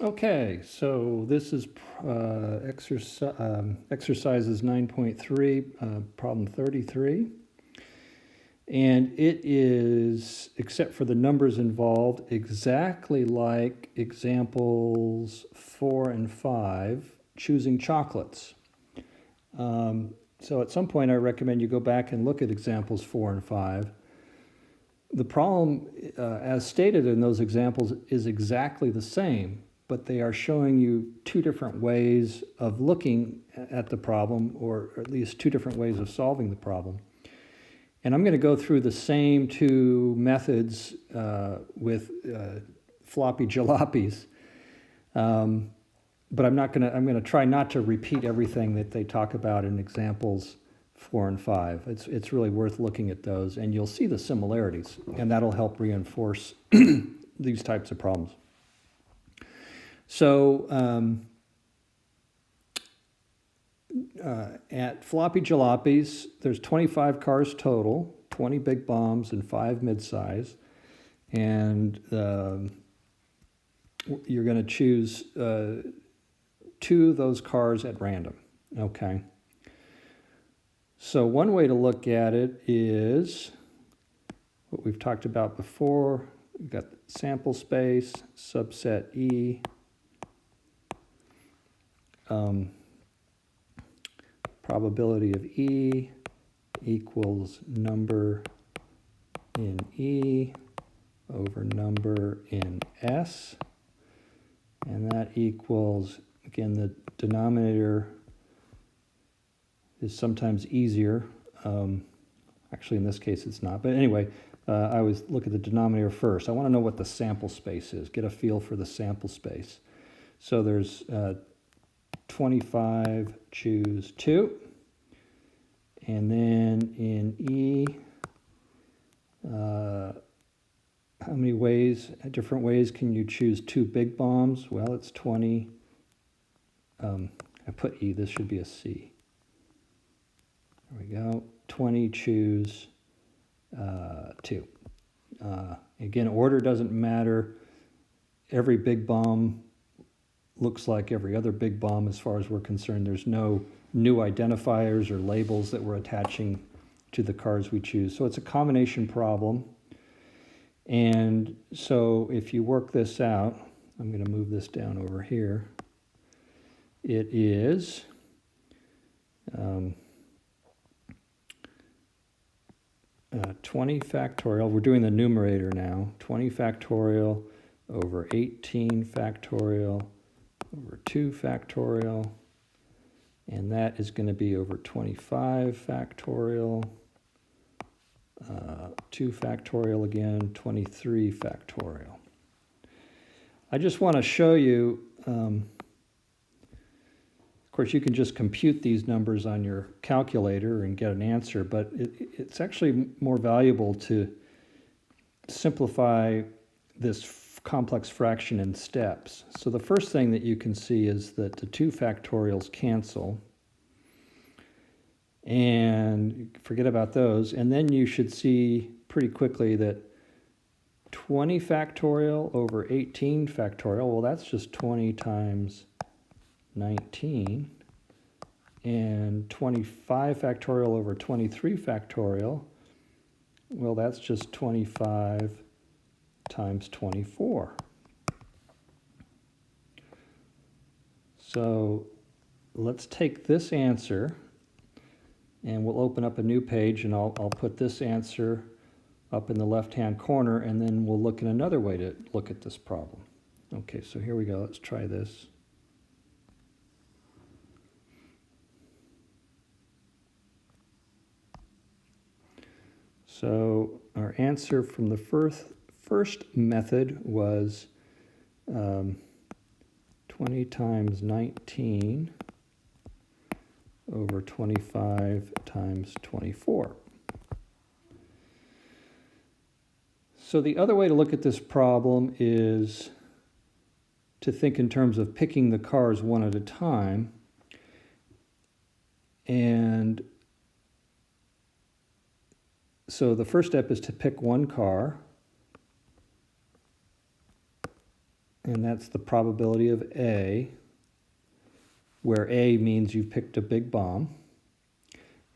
Okay, so this is exercises 9.3, problem 33. And it is, except for the numbers involved, exactly like examples 4 and 5, choosing chocolates. So at some point I recommend you go back and look at examples 4 and 5. The problem, as stated in those examples, is exactly the same, but they are showing you two different ways of looking at the problem, or at least two different ways of solving the problem. And I'm going to go through the same two methods with floppy jalopies, but I'm going to try not to repeat everything that they talk about in examples 4 and 5. It's really worth looking at those, and you'll see the similarities, and that'll help reinforce these types of problems. So at Floppy Jalopies, there's 25 cars total, 20 big bombs and 5 mid-size, and you're going to choose 2 of those cars at random. Okay. So one way to look at it is what we've talked about before. We've got sample space, subset E, probability of E equals number in E over number in S, and that equals, again, the denominator is sometimes easier. Actually, in this case, it's not. But anyway, I always look at the denominator first. I want to know what the sample space is, get a feel for the sample space. So there's 25, choose 2. And then in E, how many ways, different ways can you choose 2 big bombs? Well, it's 20. I put E, this should be a C. There we go. 20, choose 2. Again, order doesn't matter. Every big bomb looks like every other big bomb as far as we're concerned. There's no new identifiers or labels that we're attaching to the cars we choose. So it's a combination problem. And so if you work this out, I'm going to move this down over here. It is 20 factorial, we're doing the numerator now, 20 factorial over 18 factorial over 2 factorial, and that is going to be over 25 factorial, 2 factorial again, 23 factorial. I just want to show you, of course, you can just compute these numbers on your calculator and get an answer, but it's actually more valuable to simplify this complex fraction in steps. So the first thing that you can see is that the 2 factorials cancel, and forget about those. And then you should see pretty quickly that 20 factorial over 18 factorial, well, that's just 20 times 19, and 25 factorial over 23 factorial, well, that's just 25 times 24. So let's take this answer, and we'll open up a new page, and I'll put this answer up in the left-hand corner, and then we'll look at another way to look at this problem. Okay, so here we go. Let's try this. So our answer from the first method was 20 times 19 over 25 times 24. So the other way to look at this problem is to think in terms of picking the cars one at a time. And so the first step is to pick one car. and that's the probability of A, where A means you've picked a big bomb.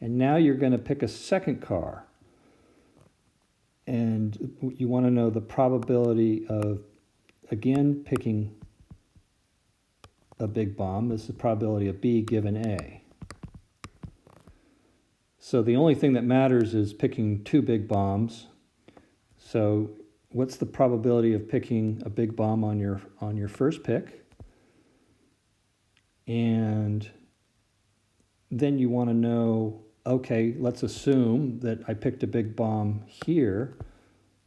And now you're going to pick a second car. And you want to know the probability of, again, picking a big bomb. This is the probability of B given A. So the only thing that matters is picking two big bombs. So what's the probability of picking a big bomb on your first pick? And then you want to know, okay, let's assume that I picked a big bomb here.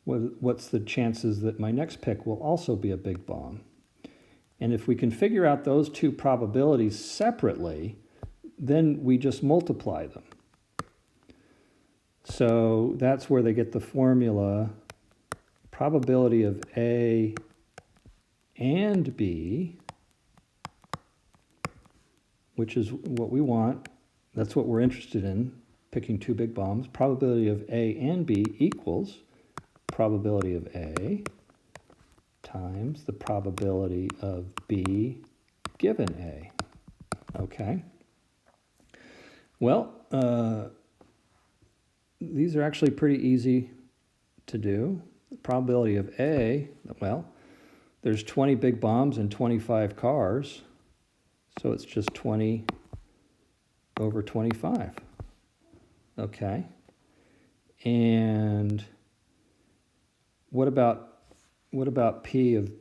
What's the chances that my next pick will also be a big bomb? And if we can figure out those two probabilities separately, then we just multiply them. So that's where they get the formula, probability of A and B, which is what we want. That's what we're interested in, picking two big bombs. Probability of A and B equals probability of A times the probability of B given A. Okay. Well, these are actually pretty easy to do. The probability of A, well, there's 20 big bombs and 25 cars, so it's just 20 over 25. Okay. And what about P of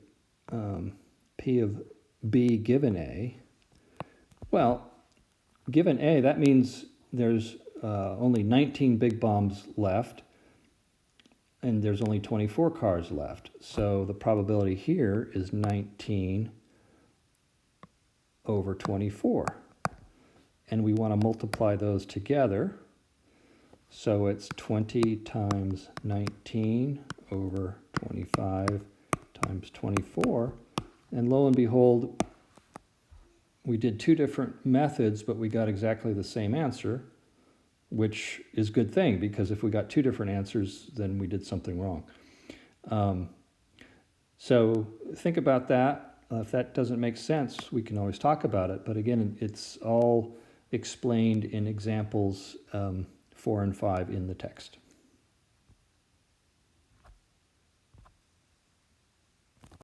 B given A? Well, given A, that means there's only 19 big bombs left, and there's only 24 cars left. So the probability here is 19 over 24. And we want to multiply those together. So it's 20 times 19 over 25 times 24. And lo and behold, we did two different methods, but we got exactly the same answer, which is a good thing, because if we got two different answers, then we did something wrong. So think about that. If that doesn't make sense, we can always talk about it. But again, it's all explained in examples 4 and 5 in the text.